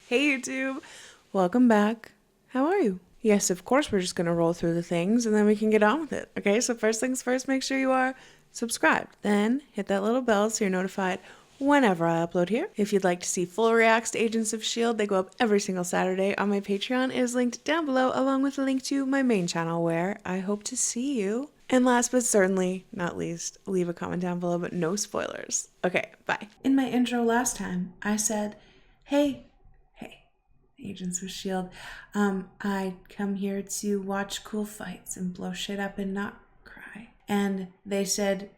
Hey YouTube, welcome back. How are you? Yes, of course we're just gonna roll through the things and then we can get on with it. Okay, so first things first, make sure you are subscribed. Then hit that little bell so you're notified whenever I upload here. If you'd like to see full reacts to Agents of S.H.I.T.I, they go up every single Saturday on my Patreon. It is linked down below along with a link to my main channel where I hope to see you. And last but certainly not least, leave a comment down below, but no spoilers. Okay, bye. In my intro last time, I said, hey, Agents of S.H.I.T., I come here to watch cool fights and blow shit up and not cry. And they said,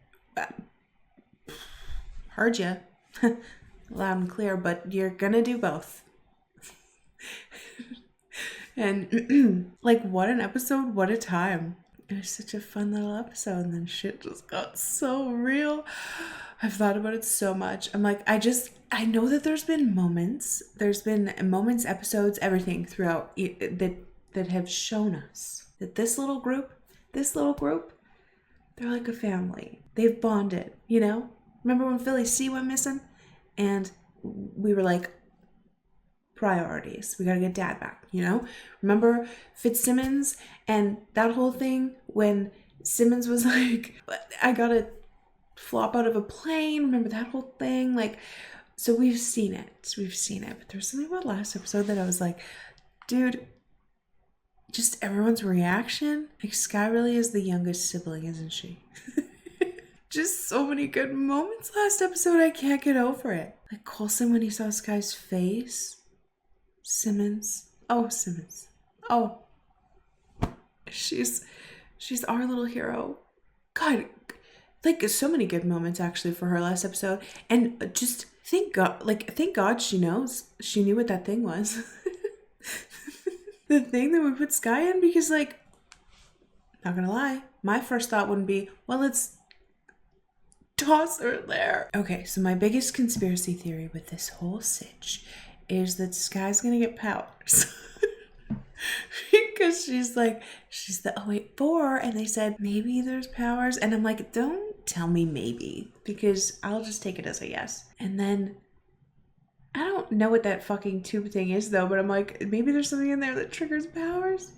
heard ya, loud and clear, but you're gonna do both. And like, what an episode, what a time. It was such a fun little episode, and then shit just got so real. I've thought about it so much. I'm like, I know that there's been moments, episodes, everything throughout that have shown us that this little group, they're like a family. They've bonded, you know? Remember when Philly C went missing? And we were like, priorities. We gotta get Dad back, you know? Remember Fitzsimmons and that whole thing when Simmons was like, I gotta flop out of a plane. Remember that whole thing? Like, so we've seen it. But there's something about last episode that I was like, dude, just everyone's reaction. Like, Sky really is the youngest sibling, isn't she? Just so many good moments last episode. I can't get over it. Like Coulson when he saw Sky's face. Simmons. Oh, she's our little hero. God, like so many good moments actually for her last episode. And just thank God she knew what that thing was. The thing that we put Sky in, because like, not gonna lie, my first thought wouldn't be, well, let's toss her there. Okay, so my biggest conspiracy theory with this whole sitch is that Sky's gonna get powers. Because she's the 084 and they said maybe there's powers, and I'm like, don't tell me maybe, because I'll just take it as a yes. And then I don't know what that fucking tube thing is though, but I'm like, maybe there's something in there that triggers powers.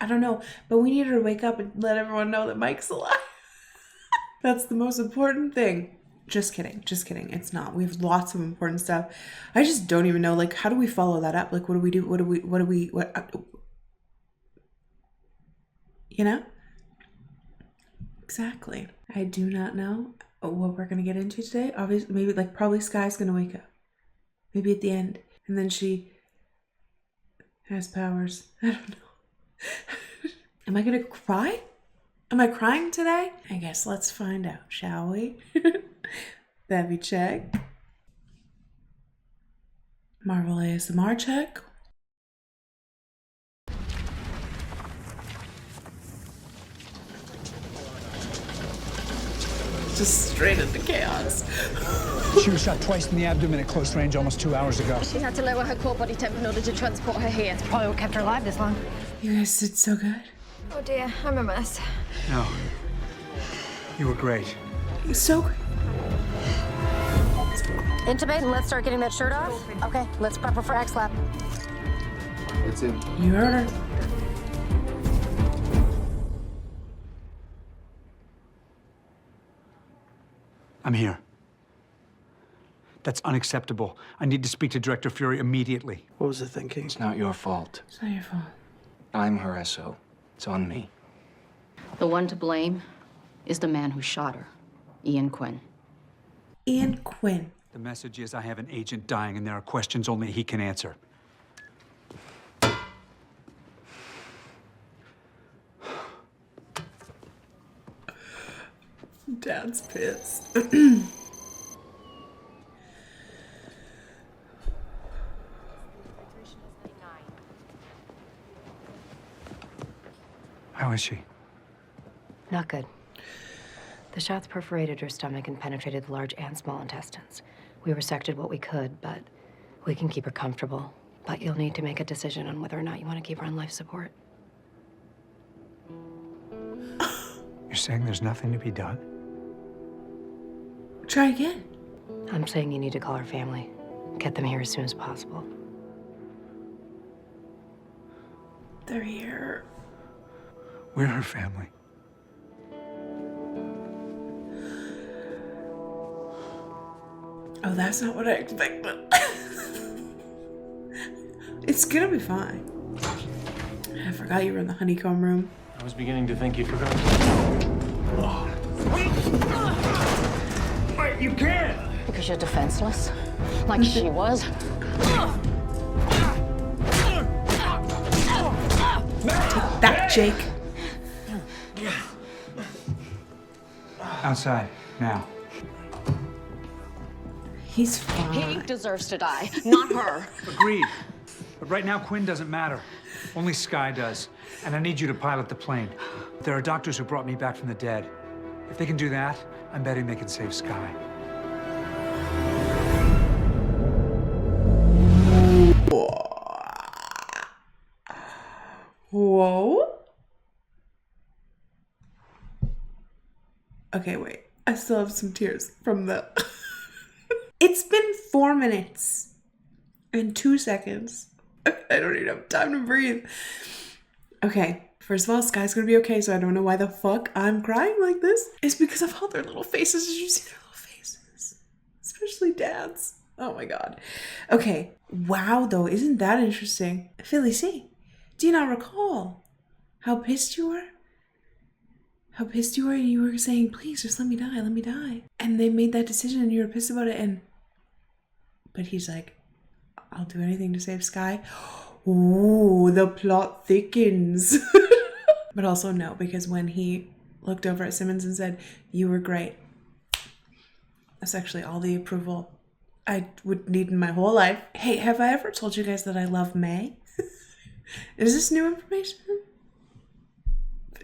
I don't know, but we need her to wake up and let everyone know that Mike's alive. That's the most important thing. Just kidding. It's not. We have lots of important stuff. I just don't even know, like, how do we follow that up? Like, what do we do? You know? Exactly. I do not know what we're going to get into today. Obviously, maybe, like, probably Sky's going to wake up. Maybe at the end. And then she has powers. I don't know. Am I going to cry? Am I crying today? I guess let's find out, shall we? Baby check. Marvel ASMR check. Just straight into chaos. She was shot twice in the abdomen at close range almost 2 hours ago. She had to lower her core body temp in order to transport her here. It's probably what kept her alive this long. You guys did so good. Oh dear, I'm a mess. No. You were great. So great. Intubate and let's start getting that shirt off. Okay, let's prep her for X-Lab. It's in. You heard her. I'm here. That's unacceptable. I need to speak to Director Fury immediately. What was the thinking? It's not your fault. It's not your fault. I'm her SO. It's on me. The one to blame is the man who shot her, Ian Quinn. Ian Quinn. The message is I have an agent dying and there are questions only he can answer. Dad's pissed. How is she? Not good. The shots perforated her stomach and penetrated the large and small intestines. We resected what we could, but we can keep her comfortable. But you'll need to make a decision on whether or not you want to keep her on life support. You're saying there's nothing to be done? Try again. I'm saying you need to call her family. Get them here as soon as possible. They're here. We're her family. Oh, that's not what I expected. It's gonna be fine. I forgot you were in the honeycomb room. I was beginning to think you'd forgotten. Wait, you can't! Because you're defenseless, like she was. That Jake. Outside, now. He's fine. He deserves to die, not her. Agreed. But right now, Quinn doesn't matter. Only Sky does. And I need you to pilot the plane. There are doctors who brought me back from the dead. If they can do that, I'm betting they can save Sky. Whoa. Okay, wait. I still have some tears from the... It's been 4 minutes and 2 seconds. I don't even have time to breathe. Okay, first of all, Sky's gonna be okay, so I don't know why the fuck I'm crying like this. It's because of all their little faces. Did you see their little faces? Especially Dad's. Oh my god. Okay, wow though, isn't that interesting? Philly C, do you not recall how pissed you were? How pissed you were, and you were saying, please, just let me die, let me die. And they made that decision and you were pissed about it, but he's like, I'll do anything to save Sky. Ooh, the plot thickens. But also no, because when he looked over at Simmons and said, you were great, that's actually all the approval I would need in my whole life. Hey, have I ever told you guys that I love May? Is this new information?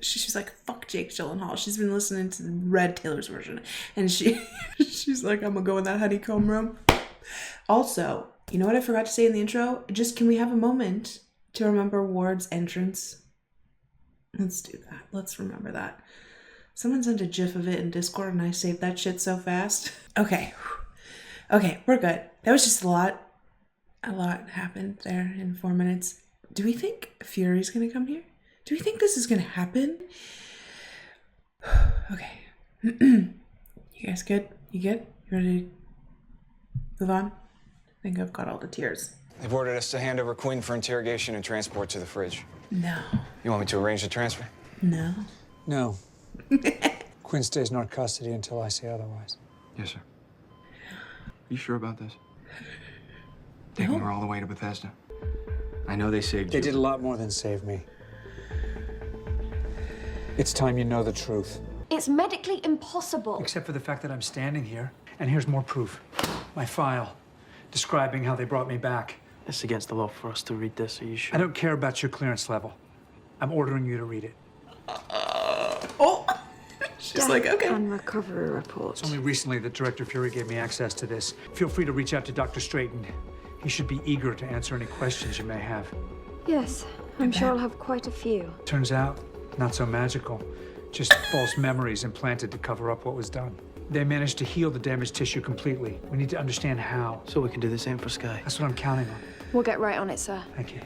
She's like, fuck Jake Gyllenhaal. She's been listening to the Red Taylor's version. And she's like, I'm gonna go in that honeycomb room. Also, you know what I forgot to say in the intro? Just, can we have a moment to remember Ward's entrance? Let's do that. Let's remember that. Someone sent a gif of it in Discord and I saved that shit so fast. Okay. Okay, we're good. That was just a lot. A lot happened there in 4 minutes. Do we think Fury's gonna come here? Do we think this is gonna happen? Okay. You guys good? You good? You ready to move on? I think I've got all the tears. They've ordered us to hand over Quinn for interrogation and transport to the fridge. No. You want me to arrange the transfer? No. No. Quinn stays in our custody until I say otherwise. Yes, sir. You sure about this? Taking her all the way to Bethesda. I know they saved you. They did a lot more than save me. It's time you know the truth. It's medically impossible. Except for the fact that I'm standing here, and here's more proof. My file, describing how they brought me back. It's against the law for us to read this. Are you sure? I don't care about your clearance level. I'm ordering you to read it. Oh! She's like, okay. And recovery report. It's only recently that Director Fury gave me access to this. Feel free to reach out to Dr. Strayton. He should be eager to answer any questions you may have. Yes, I'm sure I'll have quite a few. Turns out, not so magical. Just false memories implanted to cover up what was done. They managed to heal the damaged tissue completely. We need to understand how. So we can do the same for Sky. That's what I'm counting on. We'll get right on it, sir. Thank you.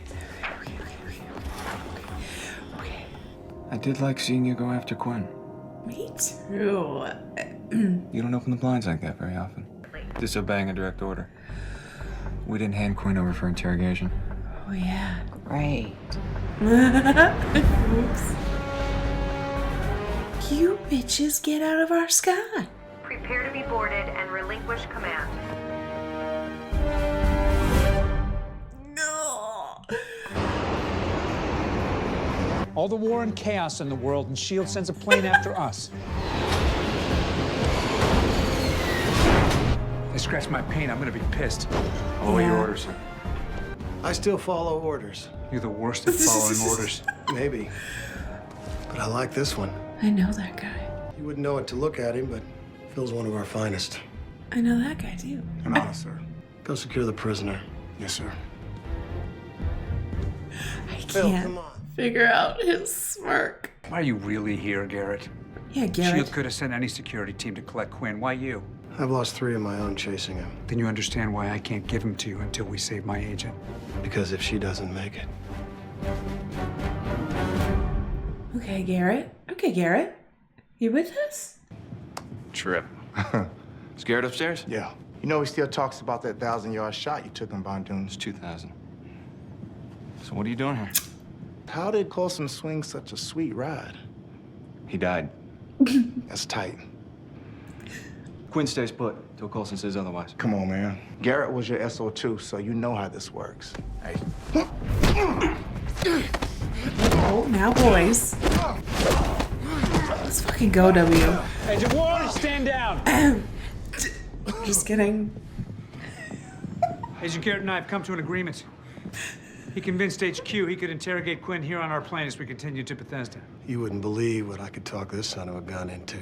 Okay. I did like seeing you go after Quinn. Me too. You don't open the blinds like that very often. Disobeying a direct order. We didn't hand Quinn over for interrogation. Oh, yeah. Right. Oops. You bitches get out of our sky. Prepare to be boarded and relinquish command. No. All the war and chaos in the world, and S.H.I.T.I sends a plane after us. They scratch my paint, I'm gonna be pissed. Follow your orders, sir. I still follow orders. You're the worst at following orders. Maybe. But I like this one. I know that guy. You wouldn't know it to look at him, but Phil's one of our finest. I know that guy too. An honor, sir. Go secure the prisoner. Yes, sir. I Phil, can't come on. figure out his smirk. Why are you really here, Garrett? Yeah, S.H.I.T.I Garrett. could have sent any security team to collect Quinn. Why you? I've lost 3 of my own chasing him. Then you understand why I can't give him to you until we save my agent. Because if she doesn't make it. Okay, Garrett. Okay, Garrett. You with us? Trip. Is Garrett upstairs? Yeah. You know he still talks about that 1,000-yard shot you took in Bondoon. It's 2,000. So what are you doing here? How did Coulson swing such a sweet ride? He died. That's tight. Quinn stays put till Coulson says otherwise. Come on, man. Garrett was your S02, so you know how this works. Hey. Oh, now boys. Let's fucking go, W. Agent Warren, stand down. Just kidding. Agent Garrett and I have come to an agreement. He convinced HQ he could interrogate Quinn here on our plane as we continue to Bethesda. You wouldn't believe what I could talk this son of a gun into.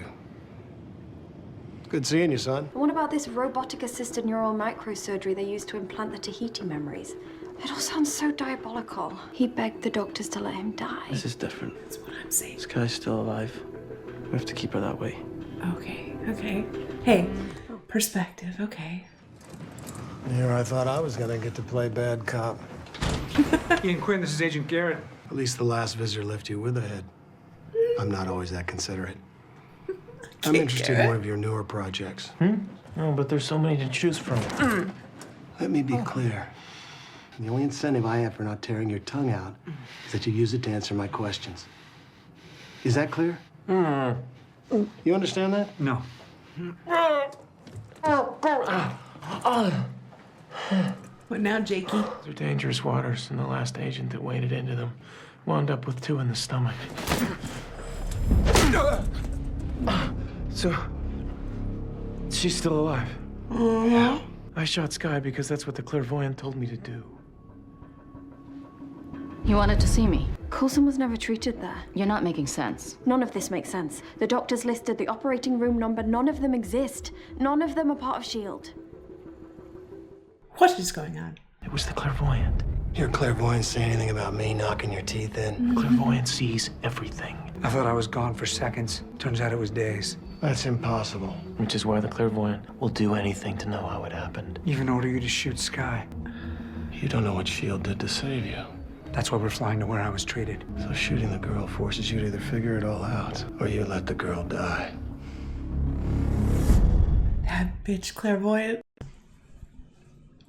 Good seeing you, son. And what about this robotic-assisted neural microsurgery they used to implant the T.A.H.I.T.I memories? It all sounds so diabolical. He begged the doctors to let him die. This is different. That's what I'm saying. Sky's still alive. We have to keep her that way. Okay, okay. Hey, perspective, okay. Here I thought I was gonna get to play bad cop. Ian Quinn, this is Agent Garrett. At least the last visitor left you with a head. I'm not always that considerate. I'm interested in one of your newer projects. No, but there's so many to choose from. Let me be clear. The only incentive I have for not tearing your tongue out is that you use it to answer my questions. Is that clear? You understand that? No. What now, Jakey? They're dangerous waters, and the last agent that waded into them wound up with 2 in the stomach. So, she's still alive. Yeah. I shot Sky because that's what the clairvoyant told me to do. You wanted to see me. Coulson was never treated there. You're not making sense. None of this makes sense. The doctors listed the operating room number. None of them exist. None of them are part of S.H.I.T.I. What is going on? It was the clairvoyant. Your clairvoyant say anything about me knocking your teeth in? The clairvoyant sees everything. I thought I was gone for seconds. Turns out it was days. That's impossible. Which is why the clairvoyant will do anything to know how it happened. Even order you to shoot Sky. You don't know what S.H.I.E.L.D. did to save you. That's why we're flying to where I was treated. So shooting the girl forces you to either figure it all out, or you let the girl die. That bitch clairvoyant.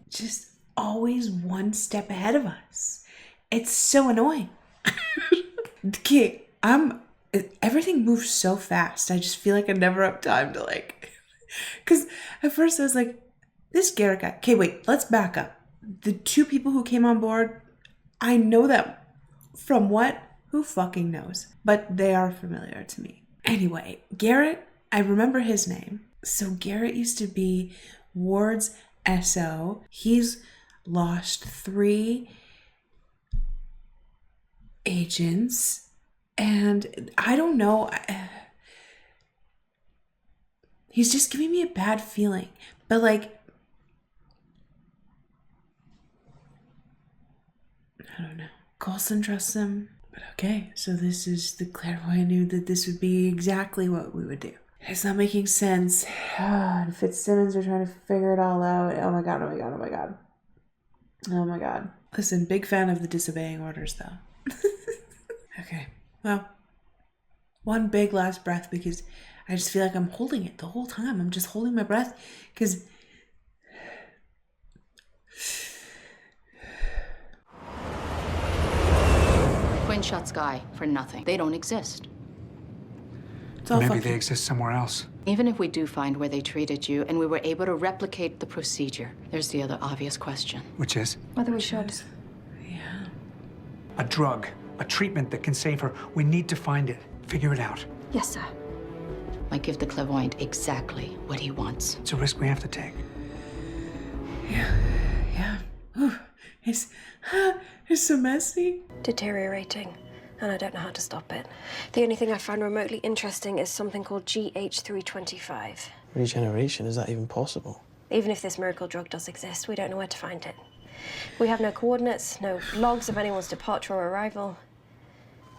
Just always one step ahead of us. It's so annoying. Okay, everything moves so fast. I just feel like I never have time to because at first I was like, this Garrett guy. Okay, wait, let's back up. The 2 people who came on board, I know them. From what? Who fucking knows? But they are familiar to me. Anyway, Garrett, I remember his name. So Garrett used to be Ward's SO. He's lost 3 agents. And I don't know. He's just giving me a bad feeling. But I don't know. Coulson trusts him. But okay, so this is the clairvoyant knew that this would be exactly what we would do. It's not making sense. And Fitzsimmons are trying to figure it all out. Oh my god, oh my god, oh my god. Oh my god. Listen, big fan of the disobeying orders though. Okay, well, one big last breath because I just feel like I'm holding it the whole time. I'm just holding my breath because Quinn shot Sky for nothing. They don't exist. it's all Maybe fucking... they exist somewhere else. Even if we do find where they treated you and we were able to replicate the procedure, there's the other obvious question. Which is? Whether we should. Yeah. A drug. A treatment that can save her. We need to find it. Figure it out. Yes, sir. Might give the clairvoyant exactly what he wants. It's a risk we have to take. Yeah. Ooh, it's so messy. Deteriorating, and I don't know how to stop it. The only thing I find remotely interesting is something called GH325. Regeneration, is that even possible? Even if this miracle drug does exist, we don't know where to find it. We have no coordinates, no logs of anyone's departure or arrival.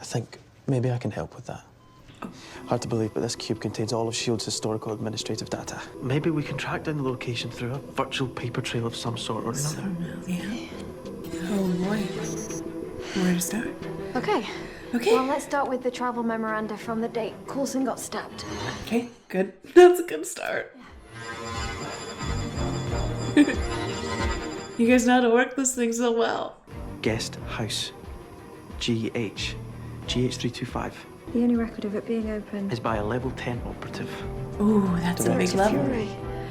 I think maybe I can help with that. Hard to believe, but this cube contains all of S.H.I.I.T.'s historical administrative data. Maybe we can track down the location through a virtual paper trail of some sort or another. Yeah. Oh boy. Where to start? Okay. Okay. Well, let's start with the travel memoranda from the date Coulson got stabbed. Okay, good. That's a good start. You guys know how to work this thing so well. Guest house. GH. GH325. The only record of it being open Is by a level 10 operative. Ooh, that's a big level. Fury.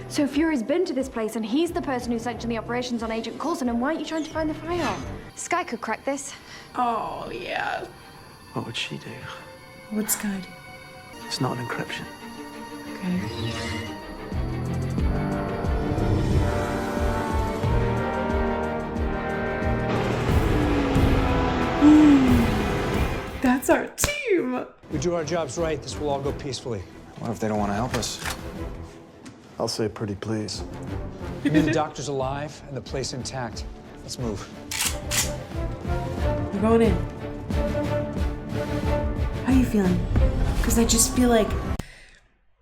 So Fury's been to this place, and he's the person who sanctioned the operations on Agent Coulson, and why aren't you trying to find the file? Sky could crack this. Oh, yeah. What would she do? What's Sky do? It's not an encryption. Okay. That's our team. We do our jobs right, this will all go peacefully. What if they don't want to help us? I'll say pretty please. I mean, the doctor's alive and the place intact. Let's move. We're going in. How you feeling? Because I just feel like...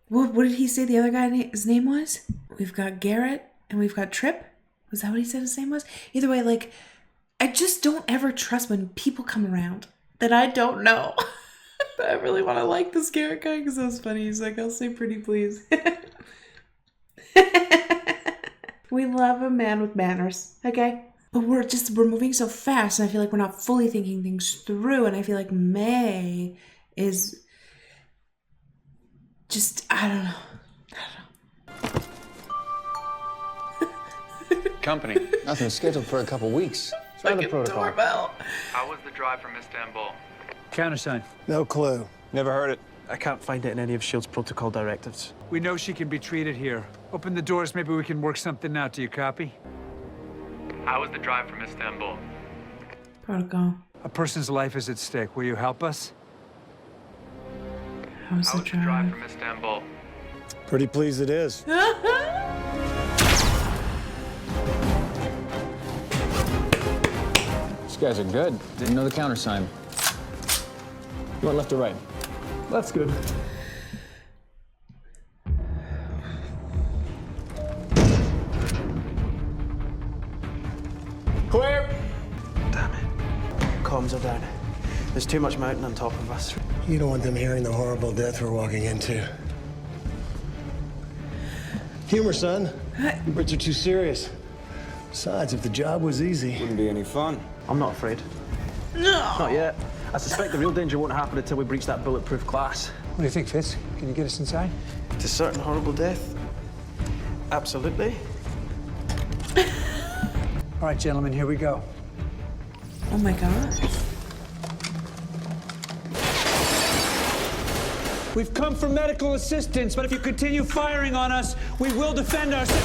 What did he say the other guy's name was? We've got Garrett and we've got Tripp? Was that what he said his name was? Either way, like, I just don't ever trust when people come around that I don't know. I really want to like this Garrett guy because that was funny. He's like, I'll say pretty please. We love a man with manners, okay? But we're moving so fast, and I feel like we're not fully thinking things through, and I feel like May is just, I don't know. Company. Nothing's scheduled for a couple weeks. It's not the protocol. Doorbell. How was the drive from Istanbul? Countersign. No clue. Never heard it. I can't find it in any of S.H.I.I.T.'s protocol directives. We know she can be treated here. Open the doors, maybe we can work something out. Do you copy? How was the drive from Istanbul? Protocol. A person's life is at stake. Will you help us? How's How the was the drive drive? from Istanbul? Pretty pleased it is. These guys are good. Didn't know the countersign. You want left or right? That's good. Clear! Damn it. Comms are down. There's too much mountain on top of us. You don't want them hearing the horrible death we're walking into. Humor, son. You Brits are too serious. Besides, if the job was easy... Wouldn't be any fun. I'm not afraid. No. Not yet. I suspect the real danger won't happen until we breach that bulletproof glass. What do you think, Fitz? Can you get us inside? To certain horrible death? Absolutely. All right, gentlemen, here we go. Oh my god. We've come for medical assistance, but if you continue firing on us, we will defend ourselves.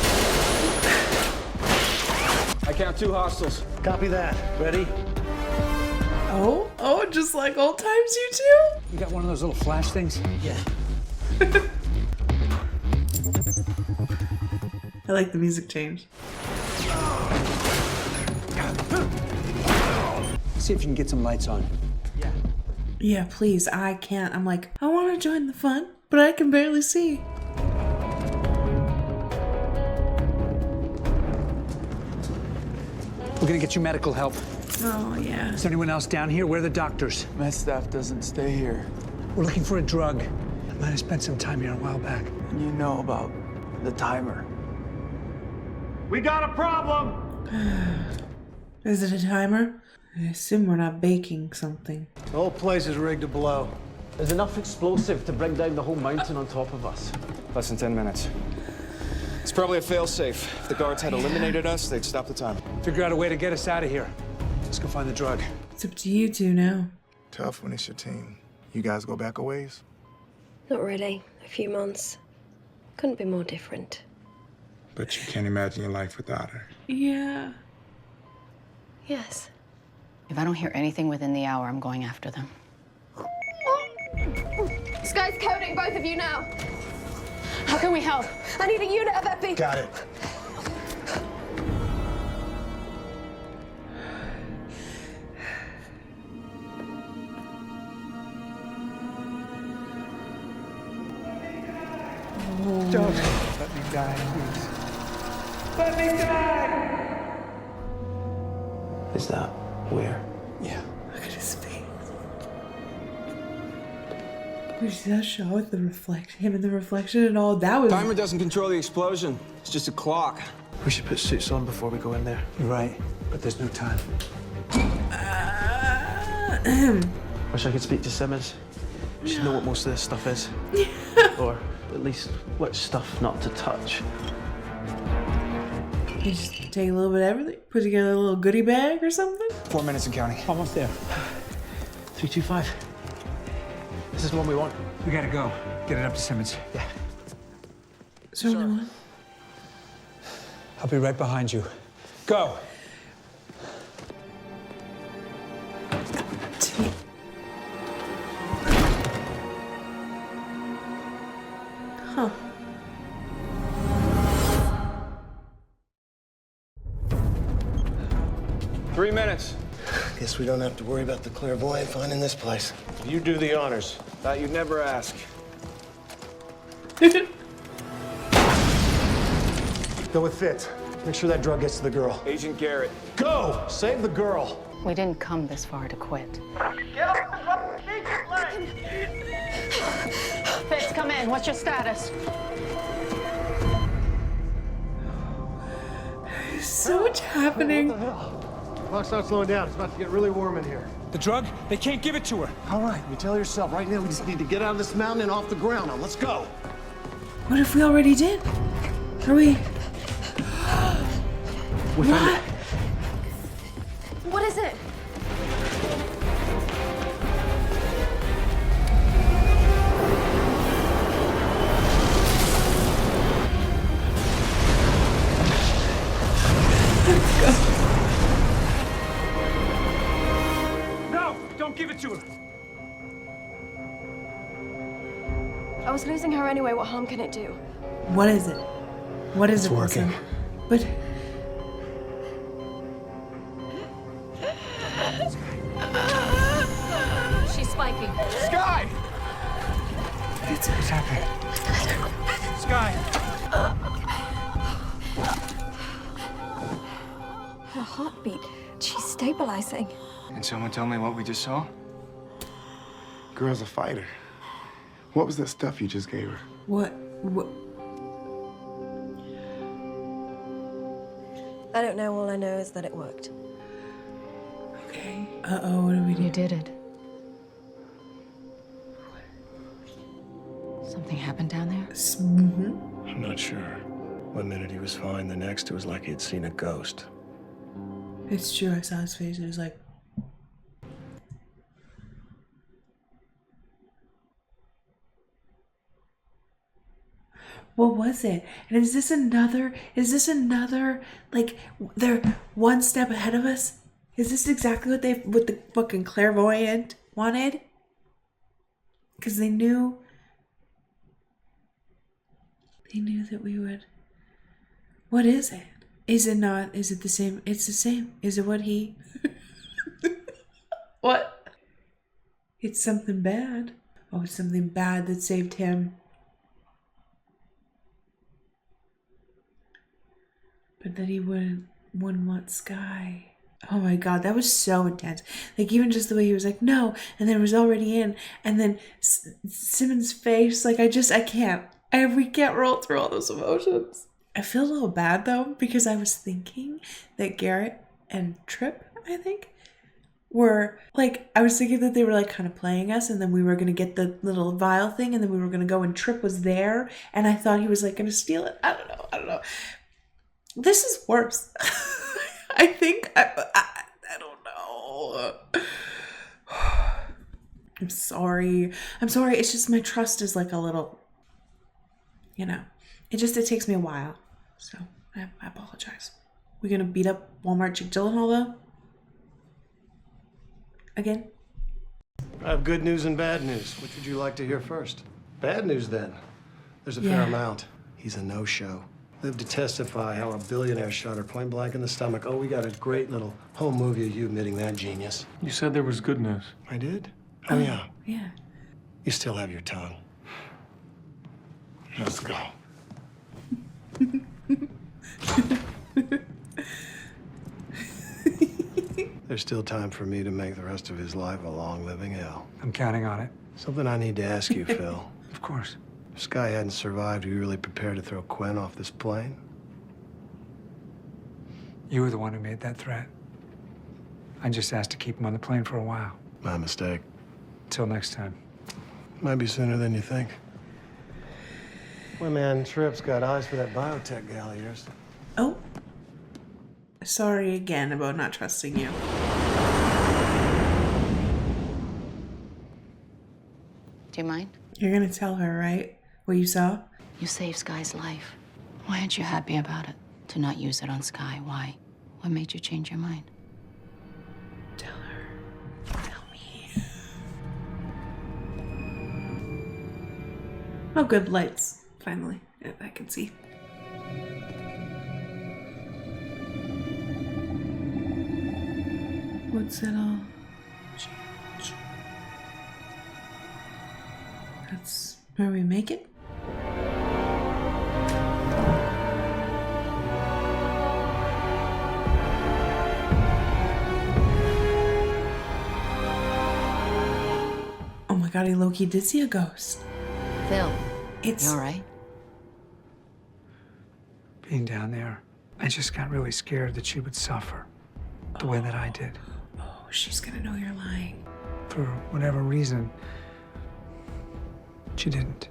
I count 2 hostiles. Copy that. Ready? Oh, just like old times, you two? You got one of those little flash things? Yeah. I like the music change. See if you can get some lights on. Yeah. Yeah, please. I can't. I'm like, I want to join the fun, but I can barely see. We're gonna get you medical help. Oh, yeah. Is there anyone else down here? Where are the doctors? My staff doesn't stay here. We're looking for a drug. I might have spent some time here a while back. And you know about the timer. We got a problem! Is it a timer? I assume we're not baking something. The whole place is rigged to blow. There's enough explosive to bring down the whole mountain on top of us. Less than 10 minutes. It's probably a failsafe. If the guards had eliminated us, they'd stop the time. Figure out a way to get us out of here. Let's go find the drug. It's up to you two now. Tough when it's your team. You guys go back a ways? Not really. A few months. Couldn't be more different. But you can't imagine your life without her. Yeah. Yes. If I don't hear anything within the hour, I'm going after them. Sky's coding both of you now. How can we help? I need a unit of epi. Got it. Don't let me die, please. Let me die! Is that where? Yeah. Look at his face. You see that shot with the reflection, him in the reflection and all that was. Timer doesn't control the explosion. It's just a clock. We should put suits on before we go in there. You're right, but there's no time. Wish I could speak to Simmons. She'd know what most of this stuff is. Or at least which stuff not to touch. You just take a little bit of everything, put together a little goodie bag or something. 4 minutes and counting. Almost there. 325. This is the one we want. We gotta go. Get it up to Simmons. Yeah. Is there only one? I'll be right behind you. Go! Huh. Three minutes. Guess we don't have to worry about the clairvoyant finding this place. You do the honors. Thought you'd never ask. Go with Fitz. Make sure that drug gets to the girl. Agent Garrett. Go! Save the girl. We didn't come this far to quit. Fitz, come in. What's your status? So much happening. Clock's not slowing down. It's about to get really warm in here. The drug? They can't give it to her. All right, you tell yourself right now we just need to get out of this mountain and off the ground. Now, let's go. What if we already did? Are we? We found it. What is it? No! Don't give it to her! I was losing her anyway. What harm can it do? What is it? What is It's it? working. Wilson? But She's spiking. Sky! What's happening? Sky! Her heartbeat. She's stabilizing. Can someone tell me what we just saw? Girl's a fighter. What was that stuff you just gave her? what? I don't know. All I know is that it worked. Okay. Uh-oh, what do we do? You did it. Something happened down there? Mm-hmm. I'm not sure. One minute he was fine, the next it was like he'd seen a ghost. It's true, I saw his face. It was like... What was it? And is this another, like, they're one step ahead of us? Is this exactly what the fucking clairvoyant wanted? Because they knew that we would... What is it? Is it not? Is it the same? It's the same. Is it what he... What? It's something bad. Oh, it's something bad that saved him. But that he wouldn't want Sky. Oh my god, that was so intense. Like, even just the way he was like, no, and then it was already in, and then Simmons' face, like, we can't roll through all those emotions. I feel a little bad, though, because I was thinking that Garrett and Tripp, I think, were, like, I was thinking that they were, like, kind of playing us, and then we were going to get the little vial thing, and then we were going to go, and Tripp was there, and I thought he was, like, going to steal it. I don't know. This is worse. I think, I don't know. I'm sorry. It's just my trust is like a little, it takes me a while. So I apologize. We gonna beat up Walmart Chick Gyllenhaal though? Again? I have good news and bad news. Which would you like to hear first? Bad news, then. There's a fair amount. He's a no-show. Lived to testify how a billionaire shot her point blank in the stomach. Oh, we got a great little home movie of you admitting that, genius. You said there was good news. I did? Oh, yeah. Yeah. You still have your tongue. Let's go. There's still time for me to make the rest of his life a long living hell. I'm counting on it. Something I need to ask you, Phil. Of course. If Sky hadn't survived, are you really prepared to throw Quinn off this plane? You were the one who made that threat. I just asked to keep him on the plane for a while. My mistake. Until next time. Might be sooner than you think. Well, man, Tripp's got eyes for that biotech gal of yours. Oh. Sorry again about not trusting you. Do you mind? You're gonna tell her, right? What you saw? You saved Sky's life. Why aren't you happy about it? To not use it on Sky, why? What made you change your mind? Tell her. Tell me. Oh, good lights. Finally. Yeah, I can see. What's it all change? That's where we make it? Oh my god, he low-key did see a ghost. Phil, It's... you all right? Being down there, I just got really scared that she would suffer the way that I did. Oh, she's gonna know you're lying. For whatever reason, she didn't.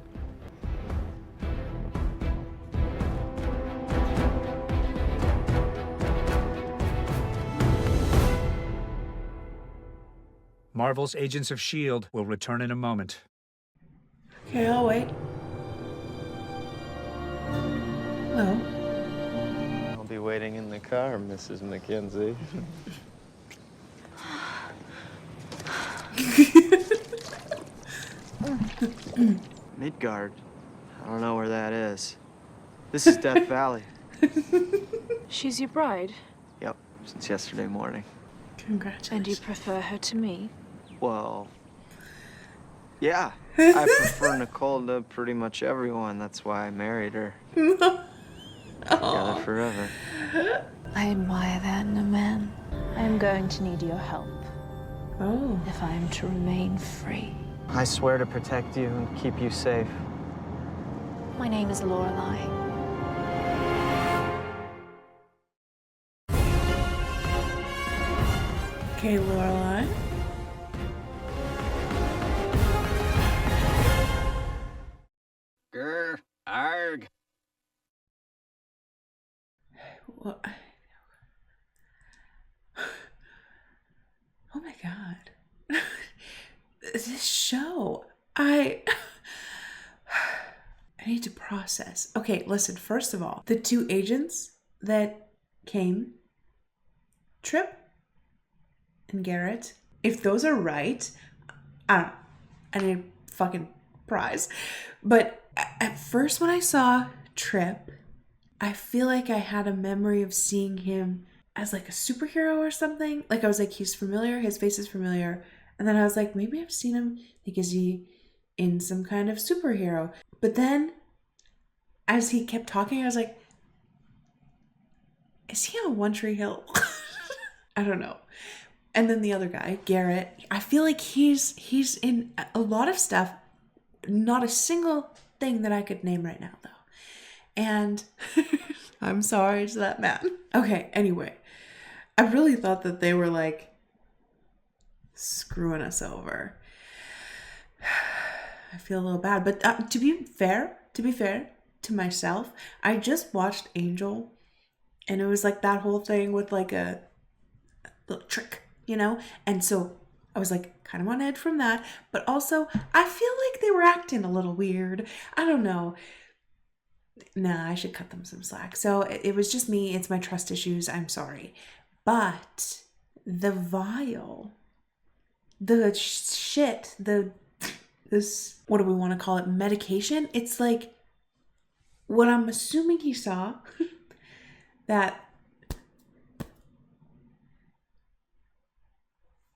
Marvel's Agents of S.H.I.E.L.D. will return in a moment. Okay, I'll wait. Hello. I'll be waiting in the car, Mrs. McKenzie. Midgard. I don't know where that is. This is Death Valley. She's your bride? Yep, since yesterday morning. Congratulations. And you prefer her to me? Well, yeah. I prefer Nicole to pretty much everyone. That's why I married her. Together forever. I admire that in a man. I am going to need your help. Oh. If I am to remain free. I swear to protect you and keep you safe. My name is Lorelei. Okay, Lorelei. Grr, arg. What? Oh my god. This show. I need to process. Okay, listen, first of all, the two agents that came, Tripp and Garrett, if those are right, I don't know. I need a fucking prize. But at first when I saw Tripp, I feel like I had a memory of seeing him as like a superhero or something. Like I was like, he's familiar, his face is familiar. And then I was like, maybe I've seen him. Like, is he in some kind of superhero? But then as he kept talking, I was like, is he on One Tree Hill? I don't know. And then the other guy, Garrett, I feel like he's in a lot of stuff. Not a single thing that I could name right now, though. And I'm sorry to that man. Okay, anyway. I really thought that they were like screwing us over. I feel a little bad. But to be fair to myself, I just watched Angel. And it was like that whole thing with like a little trick, you know? And so I was like kind of on edge from that. But also, I feel like they were acting a little weird. I don't know. Nah, I should cut them some slack. So it was just me. It's my trust issues. I'm sorry. But the vial, the shit, this, what do we want to call it? Medication? It's like what I'm assuming he saw that,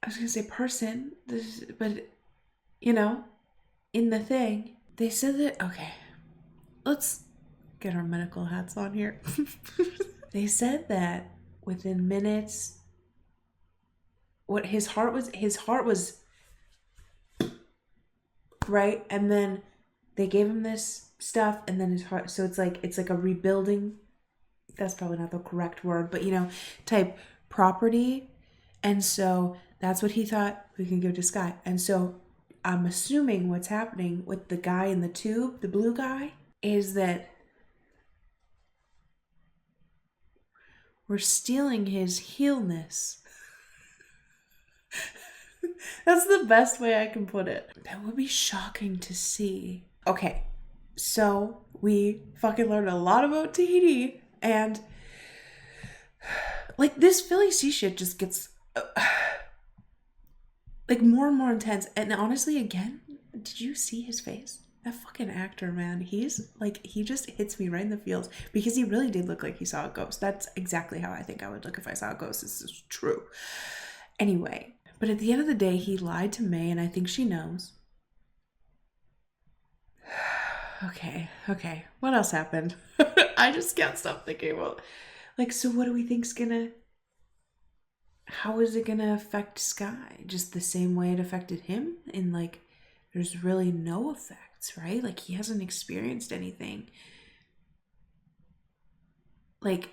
I was going to say person, but, you know, in the thing, they said that, okay. let's get our medical hats on here. They said that within minutes, his heart was right, and then they gave him this stuff, and then his heart, so it's like a rebuilding, that's probably not the correct word, but type property. And so that's what he thought we can give to Sky. And so I'm assuming what's happening with the guy in the tube, the blue guy, is that we're stealing his healness. That's the best way I can put it. That would be shocking to see. Okay, so we fucking learned a lot about T.A.H.I.T.I, and like this Philly C shit just gets like more and more intense. And honestly, again, did you see his face? That fucking actor, man, he's like, he just hits me right in the feels, because he really did look like he saw a ghost. That's exactly how I think I would look if I saw a ghost. This is true. Anyway, but at the end of the day, he lied to May, and I think she knows. Okay. What else happened? I just can't stop thinking about, like, so what do we think's gonna, how is it gonna affect Sky? Just the same way it affected him? And like, there's really no effects, right? Like, he hasn't experienced anything like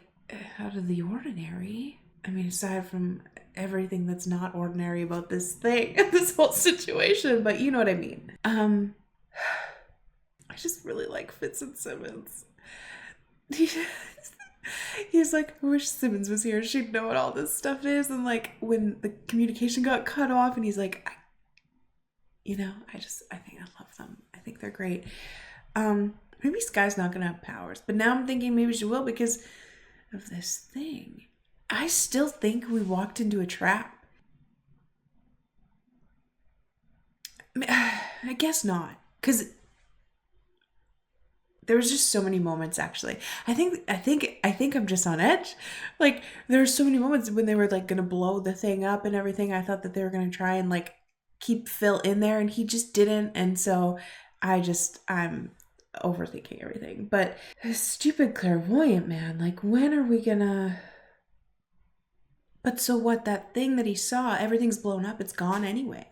out of the ordinary. I mean, aside from everything that's not ordinary about this thing, this whole situation, but you know what I mean. I just really like Fitz and Simmons. He's like, I wish Simmons was here. She'd know what all this stuff is. And like, when the communication got cut off, and he's like, I think I love them. I think they're great. Maybe Sky's not gonna have powers, but now I'm thinking maybe she will because of this thing. I still think we walked into a trap. I guess not, because there was just so many moments, actually. I think I'm just on edge. Like, there were so many moments when they were like gonna blow the thing up and everything. I thought that they were gonna try and like keep Phil in there, and he just didn't. And so I'm overthinking everything. But this stupid clairvoyant, man, like, when are we gonna... But so what, that thing that he saw, everything's blown up, it's gone anyway.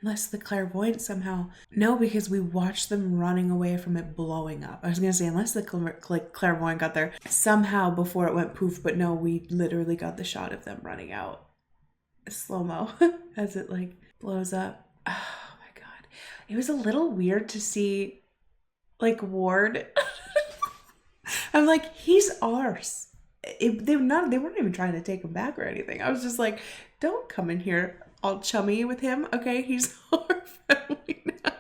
Unless the clairvoyant somehow... No, because we watched them running away from it blowing up. I was going to say, unless the clairvoyant got there somehow before it went poof, but no, we literally got the shot of them running out. Slow-mo as it like blows up. Oh my god. It was a little weird to see like Ward. I'm like, he's ours. They weren't even trying to take him back or anything. I was just like, don't come in here all chummy with him, okay? He's our family now.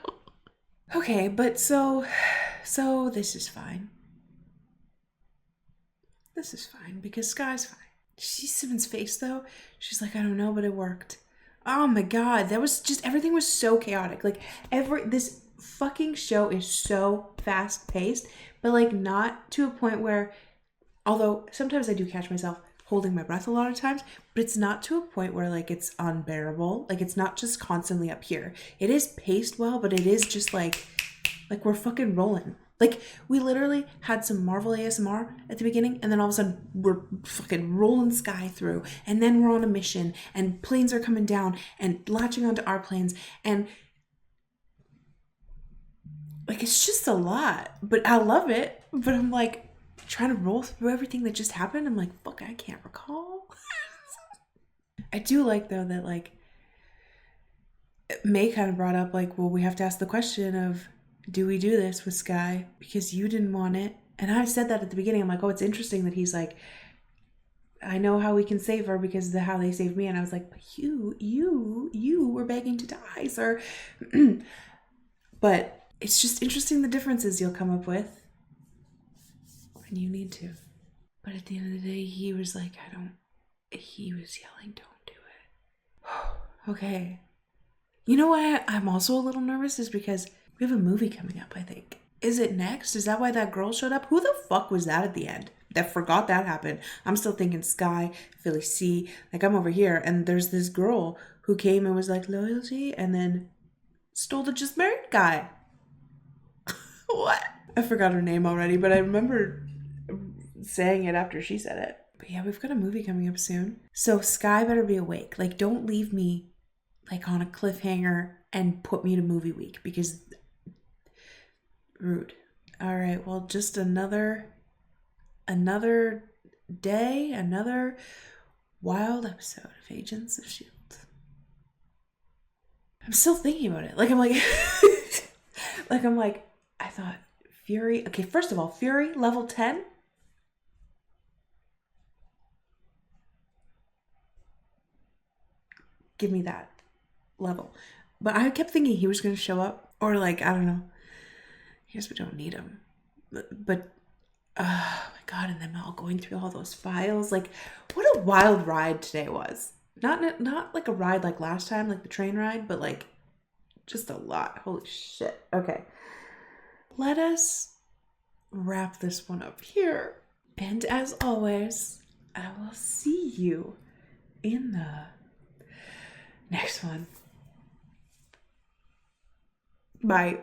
Okay, but so this is fine. This is fine because Sky's fine. Did you see Simmons' face though? She's like, I don't know, but it worked. Oh my god, that was just, everything was so chaotic. Like, this fucking show is so fast paced, but like not to a point where, although sometimes I do catch myself holding my breath a lot of times, but it's not to a point where like it's unbearable. Like, it's not just constantly up here. It is paced well, but it is just like we're fucking rolling. Like, we literally had some Marvel ASMR at the beginning, and then all of a sudden we're fucking rolling Sky through, and then we're on a mission, and planes are coming down and latching onto our planes, and like, it's just a lot. But I love it. But I'm like trying to roll through everything that just happened. I'm like, fuck, I can't recall. I do like though that like May kind of brought up like, well, we have to ask the question of, do we do this with Sky? Because you didn't want it. And I said that at the beginning. I'm like, oh, it's interesting that he's like, I know how we can save her because of how they saved me. And I was like, but you were begging to die, sir. But it's just interesting the differences you'll come up with when you need to. But at the end of the day, he was like, he was yelling, don't do it. Okay. You know why I'm also a little nervous is because we have a movie coming up, I think. Is it next? Is that why that girl showed up? Who the fuck was that at the end? that forgot that happened. I'm still thinking Sky, Philly C. Like, I'm over here, and there's this girl who came and was like, loyalty, and then stole the just married guy. What? I forgot her name already, but I remember saying it after she said it. But yeah, we've got a movie coming up soon. So Sky better be awake. Like, don't leave me like on a cliffhanger and put me to movie week, because rude. All right, well, just another day, another wild episode of Agents of S.H.I.T.I. I'm still thinking about it. Like, I'm like, I thought Fury. Okay, first of all, Fury level 10. Give me that level. But I kept thinking he was going to show up, or like, I don't know. I guess we don't need him. But oh my God, and them all going through all those files. Like, what a wild ride today was. Not like a ride like last time, like the train ride, but like just a lot. Holy shit. Okay. Let us wrap this one up here. And as always, I will see you in the next one. Bye.